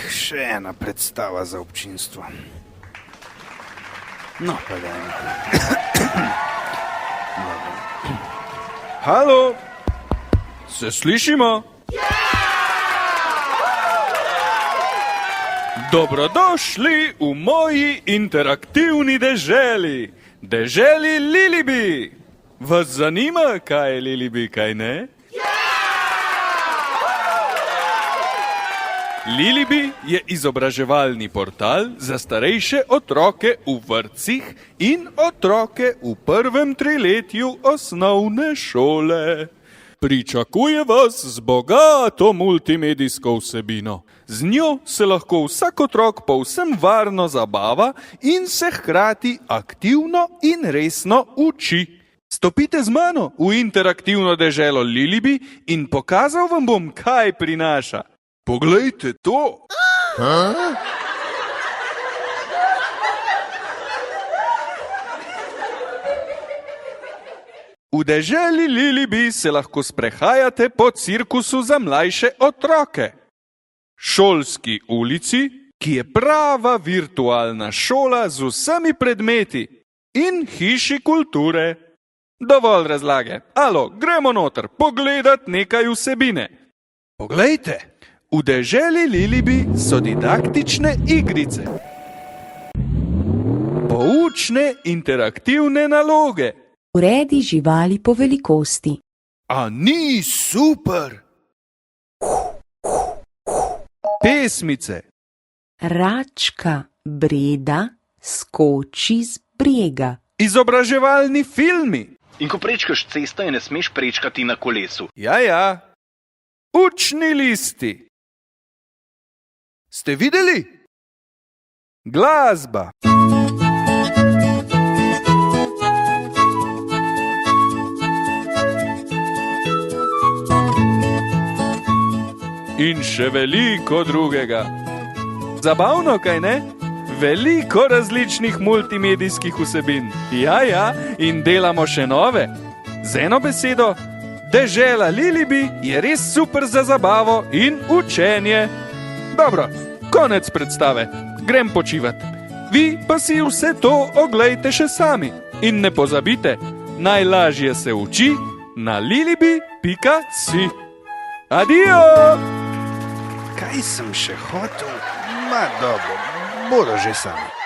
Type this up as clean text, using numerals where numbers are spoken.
še ena predstava za občinstvo. No, pa dajmo. Halo, se slišimo? Dobrodošli v moji interaktivni deželi, deželi Lilibi. Vas zanima, kaj je Lilibi, kaj ne? Lilibi je izobraževalni portal za starejše otroke v vrtcih in otroke v prvem triletju osnovne šole. Pričakuje vas z bogato multimedijsko vsebino. Z njo se lahko vsak otrok povsem varno zabava in se hkrati aktivno in resno uči. Stopite z mano v interaktivno deželo Lilibi in pokazal vam bom, kaj prinaša. Poglejte to! V deželi Lilibi se lahko sprehajate po cirkusu za mlajše otroke. Šolski ulici, ki je prava virtualna šola z vsemi predmeti, in hiši kulture. Dovolj razlage. Alo, gremo noter pogledat nekaj vsebine. Poglejte! V deželi Lilibi so didaktične igrice, poučne interaktivne naloge. Uredi živali po velikosti. A ni super? Pesmice. Račka Breda skoči z brega. Izobraževalni filmi. In ko prečkaš cesto, je ne smeš prečkati na kolesu. Ja. Učni listi. Ste videli? Glasba. In še veliko drugega. Zabavno, kaj ne? Veliko različnih multimedijskih vsebin. Ja, in delamo še nove. Z eno besedo, dežela Lilibi je res super za zabavo in učenje. Dobro, konec predstave. Grem počivat. Vi pa si vse to oglejte še sami. In ne pozabite, najlažje se uči na lilibi.si. Adijo! Kaj sem še hotel? Ma dobro, bodo že sami.